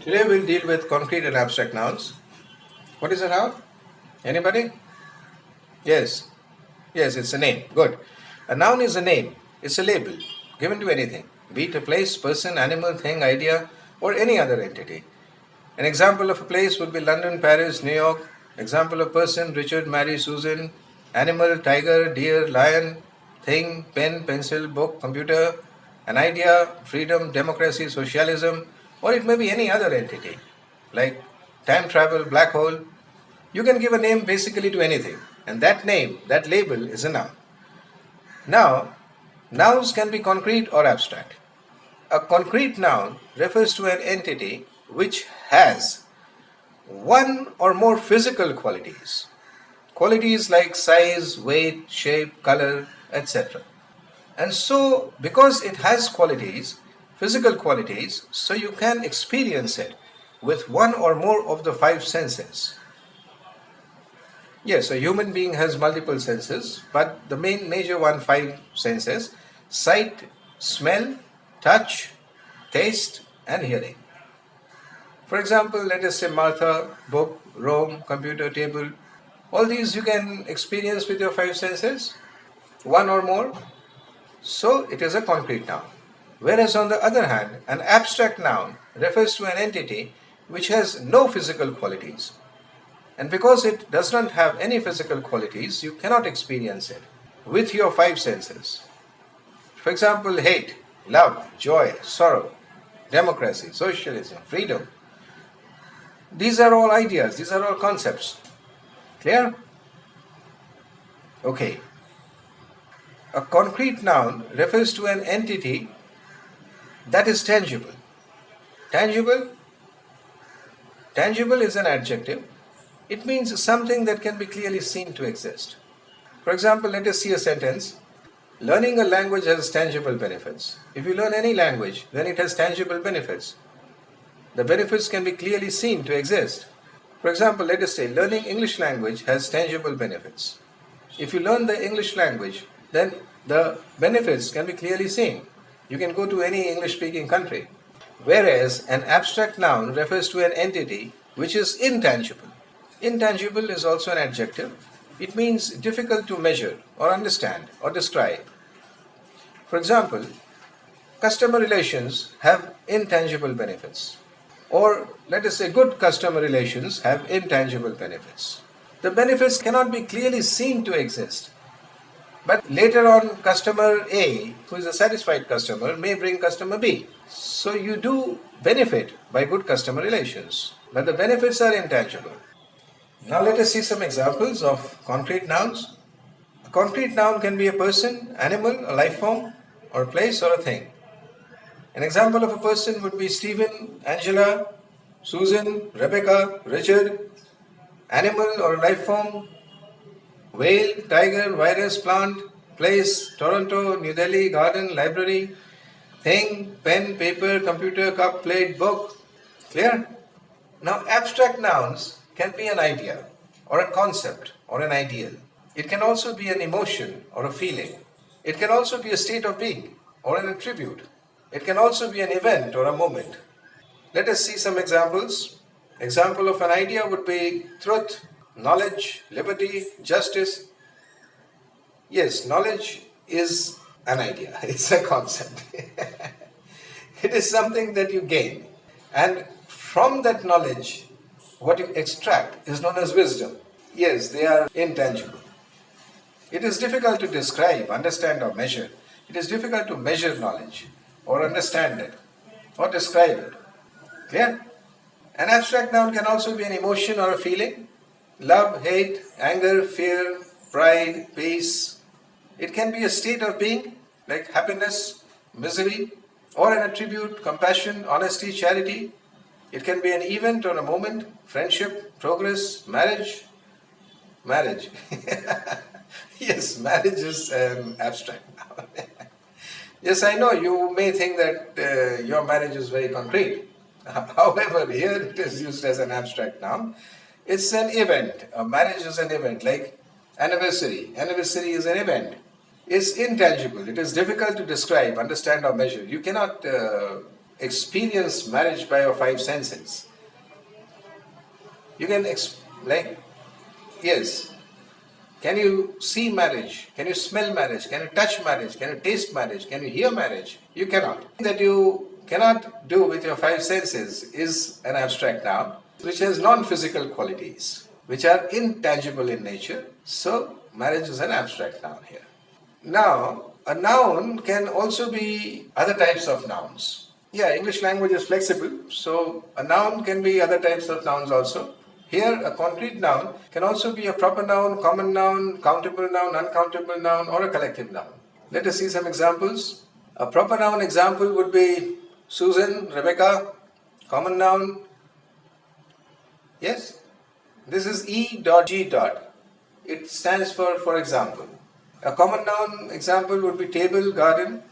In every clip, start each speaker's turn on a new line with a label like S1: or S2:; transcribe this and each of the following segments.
S1: Today we'll deal with concrete and abstract nouns. What is a noun? Anybody? Yes. Yes, it's a name. Good. A noun is a name. It's a label given to anything, be it a place, person, animal, thing, idea, or any other entity. An example of a place would be London, Paris, New York. Example of person, Richard, Mary, Susan. Animal, tiger, deer, lion. Thing, pen, pencil, book, computer. An idea, freedom, democracy, socialism, or it may be any other entity like time travel, black hole. You can give a name basically to anything, and that name, that label is a noun. Now, nouns can be concrete or abstract. A concrete noun refers to an entity which has one or more physical qualities. Qualities like size, weight, shape, color, etc. And so, because it has qualities, physical qualities, so you can experience it with one or more of the five senses. Yes, a human being has multiple senses, but the major one, five senses: sight, smell, touch, taste, and hearing. For example, let us say Martha, book, Rome, computer, table. All these you can experience with your five senses, one or more. So it is a concrete noun. Whereas on the other hand, an abstract noun refers to an entity which has no physical qualities. And because it does not have any physical qualities, you cannot experience it with your five senses. For example, hate, love, joy, sorrow, democracy, socialism, freedom. These are all ideas, these are all concepts. Clear? Okay. A concrete noun refers to an entity that is tangible. Tangible? Tangible is an adjective. It means something that can be clearly seen to exist. For example, let us see a sentence. Learning a language has tangible benefits. If you learn any language, then it has tangible benefits. The benefits can be clearly seen to exist. For example, let us say learning English language has tangible benefits. If you learn the English language, then the benefits can be clearly seen. You can go to any English-speaking country. Whereas an abstract noun refers to an entity which is intangible. Intangible is also an adjective. It means difficult to measure or understand or describe. For example, customer relations have intangible benefits. Or let us say good customer relations have intangible benefits. The benefits cannot be clearly seen to exist. But later on, customer A, who is a satisfied customer, may bring customer B. So you do benefit by good customer relations. But the benefits are intangible. Now let us see some examples of concrete nouns. A concrete noun can be a person, animal, a life form, or a place or a thing. An example of a person would be Stephen, Angela, Susan, Rebecca, Richard. Animal or life form: whale, tiger, virus, plant. Place: Toronto, New Delhi, garden, library. Thing: pen, paper, computer, cup, plate, book. Clear? Now, abstract nouns can be an idea or a concept or an ideal. It can also be an emotion or a feeling. It can also be a state of being or an attribute. It can also be an event or a moment. Let us see some examples. Example of an idea would be truth, knowledge, liberty, justice. Yes, knowledge is an idea. It's a concept. It is something that you gain. And from that knowledge, what you extract is known as wisdom. Yes, they are intangible. It is difficult to describe, understand, or measure. It is difficult to measure knowledge or understand it or describe it. Clear? An abstract noun can also be an emotion or a feeling. Love, hate, anger, fear, pride, peace. It can be a state of being like happiness, misery, or an attribute, compassion, honesty, charity. It can be an event or a moment, friendship, progress, marriage. Marriage. Yes, marriage is an abstract noun. Yes, I know you may think that your marriage is very concrete. However, here it is used as an abstract noun. It's an event. A marriage is an event, like anniversary. Anniversary is an event. It's intangible. It is difficult to describe, understand, or measure. You cannot experience marriage by your five senses. You can, yes. Can you see marriage? Can you smell marriage? Can you touch marriage? Can you taste marriage? Can you hear marriage? You cannot. That you cannot do with your five senses is an abstract noun which has non-physical qualities, which are intangible in nature. So, marriage is an abstract noun here. Now, a noun can also be other types of nouns. Yeah, English language is flexible, so a noun can be other types of nouns also. Here, a concrete noun can also be a proper noun, common noun, countable noun, uncountable noun, or a collective noun. Let us see some examples. A proper noun example would be Susan, Rebecca. Common noun, yes, this is E.G. It stands for example. A common noun example would be table, garden.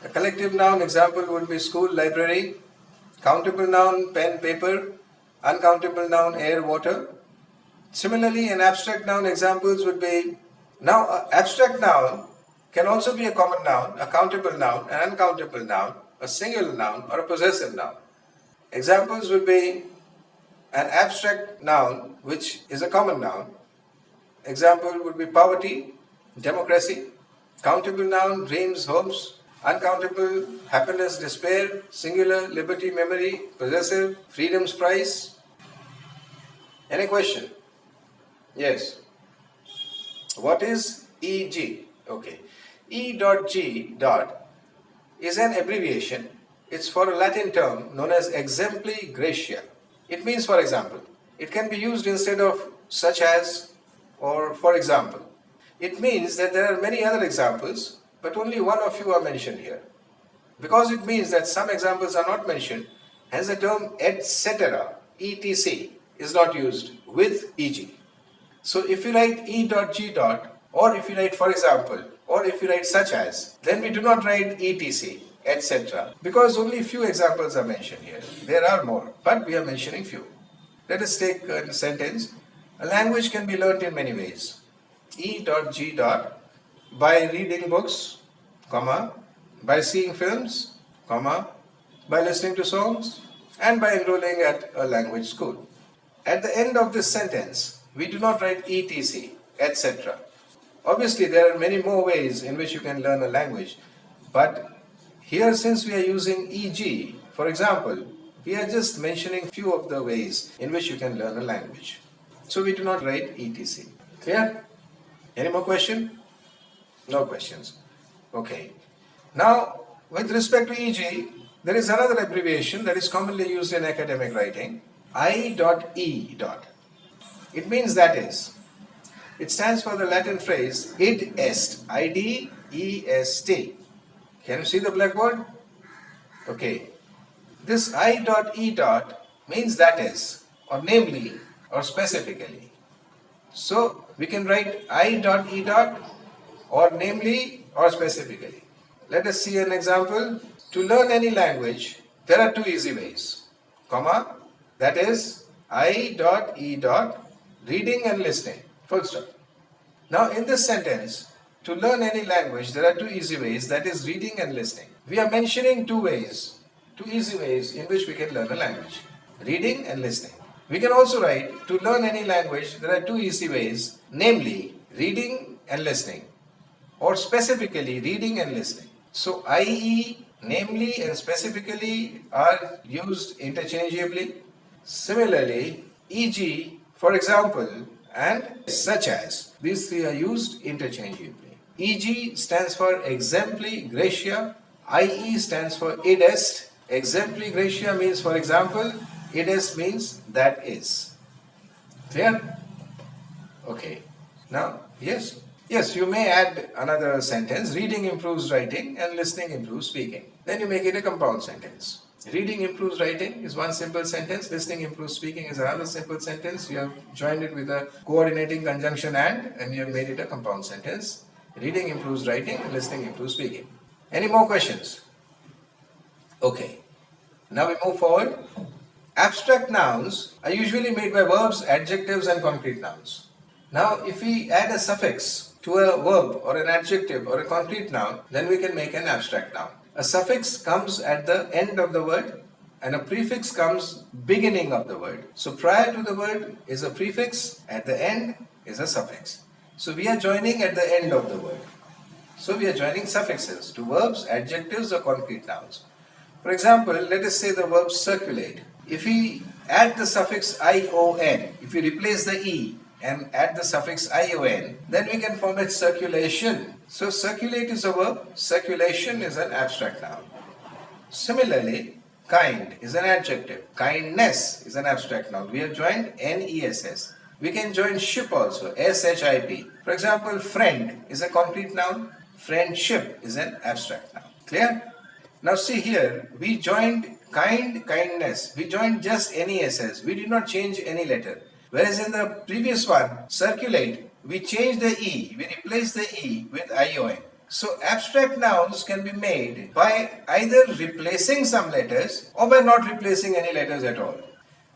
S1: A collective noun example would be school, library. Countable noun, pen, paper. Uncountable noun, air, water. Similarly, an abstract noun examples would be, now abstract noun can also be a common noun, a countable noun, an uncountable noun, a singular noun, or a possessive noun. Examples would be an abstract noun which is a common noun. Example would be poverty, democracy. Countable noun, dreams, hopes. Uncountable, happiness, despair. Singular, liberty, memory. Possessive, freedom's price. Any question? Yes. What is EG? Okay. E.G. is an abbreviation. It's for a Latin term known as exempli gratia. It means, for example. It can be used instead of such as or for example. It means that there are many other examples, but only one or few are mentioned here. Because it means that some examples are not mentioned, hence the term etc., etc., is not used with eg. So if you write E.G. or if you write for example, or if you write such as, then we do not write etc., etc., because only few examples are mentioned here. There are more, but we are mentioning few. Let us take a sentence. A language can be learnt in many ways. E.G. by reading books, comma, by seeing films, comma, by listening to songs, and by enrolling at a language school. At the end of this sentence, we do not write etc., etc. Obviously, there are many more ways in which you can learn a language, but here, since we are using eg, for example, we are just mentioning few of the ways in which you can learn a language. So we do not write etc. Clear? Any more question? No questions. Okay. Now, with respect to eg, there is another abbreviation that is commonly used in academic writing, I.E. It means that is. It stands for the Latin phrase id est, I-D-E-S-T. Can you see the blackboard? Okay. This I.E. means that is, or namely, or specifically. So, we can write I.E. or namely or specifically. Let us see an example. To learn any language, there are two easy ways, comma, that is I.E. reading and listening, full stop. Now in this sentence, to learn any language, there are two easy ways, that is reading and listening. We are mentioning two easy ways in which we can learn a language, reading and listening. We can also write, to learn any language, there are two easy ways, namely reading and listening, or specifically reading and listening. So i.e., namely and specifically are used interchangeably. Similarly, e.g., for example, and such as, these three are used interchangeably. E.g. stands for exempli gratia, i.e. stands for id est. Exempli gratia means for example, id est means that is. Clear? Okay. Now, yes. Yes, you may add another sentence. Reading improves writing and listening improves speaking. Then you make it a compound sentence. Reading improves writing is one simple sentence. Listening improves speaking is another simple sentence. You have joined it with a coordinating conjunction and you have made it a compound sentence. Reading improves writing and listening improves speaking. Any more questions? Okay. Now we move forward. Abstract nouns are usually made by verbs, adjectives and concrete nouns. Now if we add a suffix to a verb or an adjective or a concrete noun, then we can make an abstract noun. A suffix comes at the end of the word and a prefix comes beginning of the word. So prior to the word is a prefix, at the end is a suffix. So we are joining at the end of the word. So we are joining suffixes to verbs, adjectives or concrete nouns. For example, let us say the verb circulate. If we add the suffix ion, if we replace the e and add the suffix ion, then we can form it circulation. So circulate is a verb, circulation is an abstract noun. Similarly, kind is an adjective, kindness is an abstract noun. We have joined ness. We can join ship also, ship. For example, friend is a concrete noun, friendship is an abstract noun. Clear? Now see here, we joined kind, kindness. We joined just ness. We did not change any letter. Whereas in the previous one, circulate, we changed the e. We replaced the e with ion. So abstract nouns can be made by either replacing some letters or by not replacing any letters at all.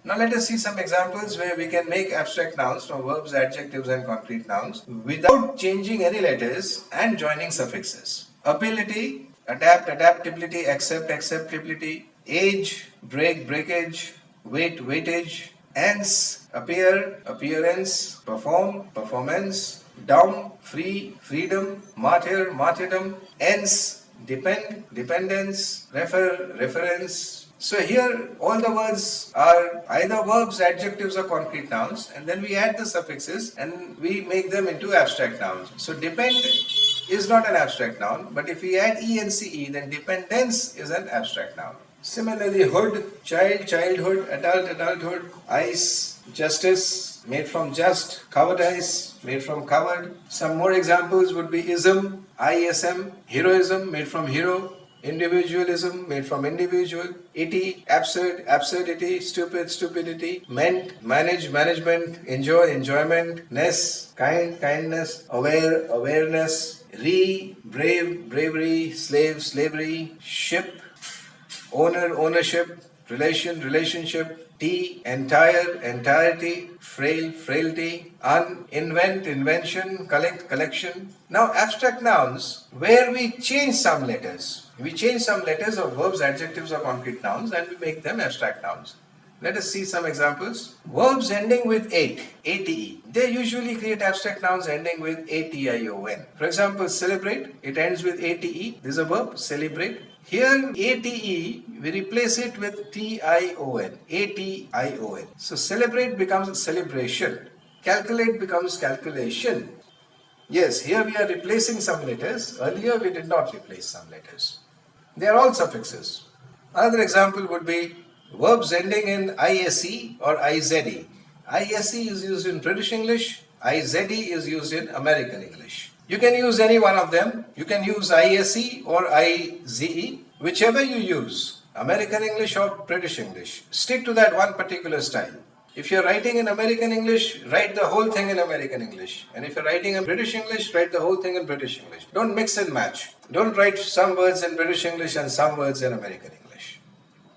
S1: Now let us see some examples where we can make abstract nouns from verbs, adjectives and concrete nouns without changing any letters and joining suffixes. Ability, adapt, adaptability, accept, acceptability, age, break, breakage, weight, weightage, ends, appear, appearance, perform, performance, down, free, freedom, martyr, martyrdom, ends, depend, dependence, refer, reference. So here all the words are either verbs, adjectives or concrete nouns, and then we add the suffixes and we make them into abstract nouns. So depend is not an abstract noun, but if we add ence, then dependence is an abstract noun. Similarly, hood, child, childhood, adult, adulthood, ice, justice, made from just, cowardice, made from coward. Some more examples would be ism, ism, heroism, made from hero, individualism, made from individual, itty, absurd, absurdity, stupid, stupidity, meant, manage, management, enjoy, enjoyment, ness, kind, kindness, aware, awareness, brave, bravery, slave, slavery, ship, owner, ownership, relation, relationship, entire, entirety, frail, frailty, invent, invention, collect, collection. Now abstract nouns, where we change some letters. We change some letters of verbs, adjectives or concrete nouns and we make them abstract nouns. Let us see some examples. Verbs ending with ate, ate. They usually create abstract nouns ending with ation. For example, celebrate, it ends with ate. This is a verb, celebrate. Here, ate, we replace it with tion, ation. So celebrate becomes celebration. Calculate becomes calculation. Yes, here we are replacing some letters. Earlier we did not replace some letters. They are all suffixes. Another example would be verbs ending in ise or ize. Ise is used in British English, ize is used in American English. You can use any one of them. You can use ise or ize, whichever you use, American English or British English. Stick to that one particular style. If you're writing in American English, write the whole thing in American English. And if you're writing in British English, write the whole thing in British English. Don't mix and match. Don't write some words in British English and some words in American English.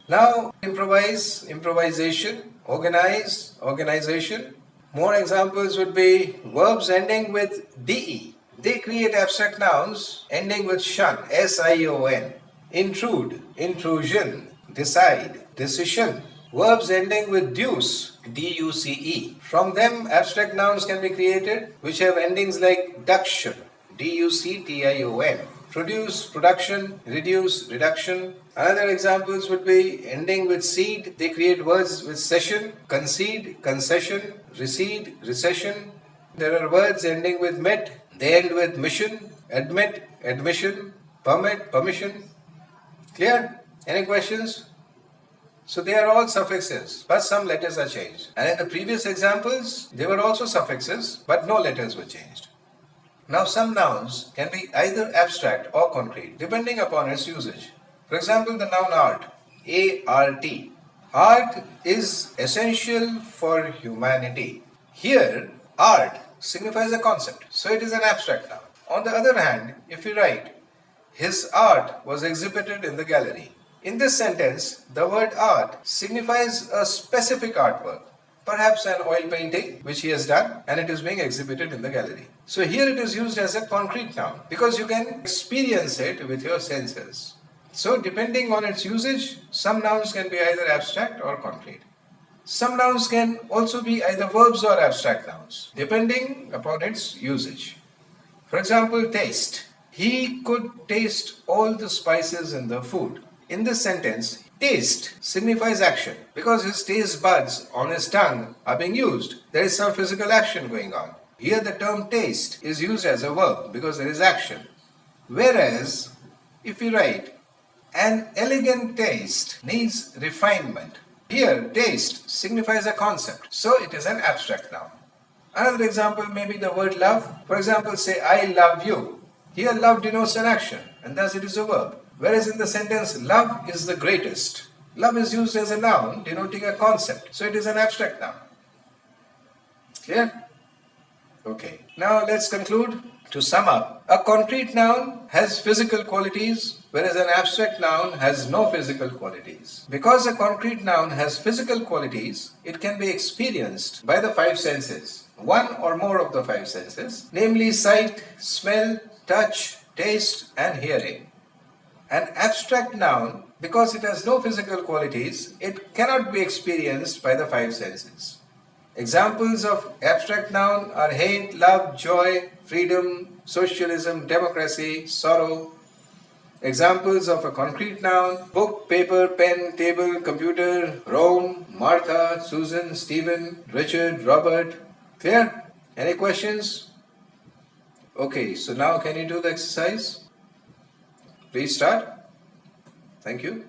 S1: Now, improvise, improvisation, organize, organization. More examples would be verbs ending with de. They create abstract nouns ending with shun, sion. Intrude, intrusion, decide, decision. Verbs ending with duce, duce. From them, abstract nouns can be created which have endings like duction, duction. Produce, production, reduce, reduction. Another examples would be ending with seed. They create words with session, concede, concession, recede, recession. There are words ending with met. They end with mission, admit, admission, permit, permission. Clear? Any questions? So they are all suffixes, but some letters are changed. And in the previous examples, they were also suffixes, but no letters were changed. Now some nouns can be either abstract or concrete, depending upon its usage. For example, the noun art, A-R-T. Art is essential for humanity. Here, art signifies a concept, so it is an abstract noun. On the other hand, if we write, his art was exhibited in the gallery. In this sentence, the word art signifies a specific artwork, perhaps an oil painting which he has done and it is being exhibited in the gallery. So here it is used as a concrete noun because you can experience it with your senses. So depending on its usage, some nouns can be either abstract or concrete. Some nouns can also be either verbs or abstract nouns, depending upon its usage. For example, taste. He could taste all the spices in the food. In this sentence, taste signifies action because his taste buds on his tongue are being used. There is some physical action going on. Here, the term taste is used as a verb because there is action. Whereas, if we write, an elegant taste needs refinement. Here, taste signifies a concept, so it is an abstract noun. Another example may be the word love. For example, say, I love you. Here, love denotes an action, and thus it is a verb. Whereas in the sentence, love is the greatest. Love is used as a noun denoting a concept, so it is an abstract noun. Clear? Okay. Now let's conclude. To sum up, a concrete noun has physical qualities, whereas an abstract noun has no physical qualities. Because a concrete noun has physical qualities, it can be experienced by the five senses, one or more of the five senses, namely sight, smell, touch, taste, and hearing. An abstract noun, because it has no physical qualities, it cannot be experienced by the five senses. Examples of abstract noun are hate, love, joy, freedom, socialism, democracy, sorrow. Examples of a concrete noun: book, paper, pen, table, computer, Rome, Martha, Susan, Stephen, Richard, Robert. Clear? Any questions? Okay, so now can you do the exercise? Please start. Thank you.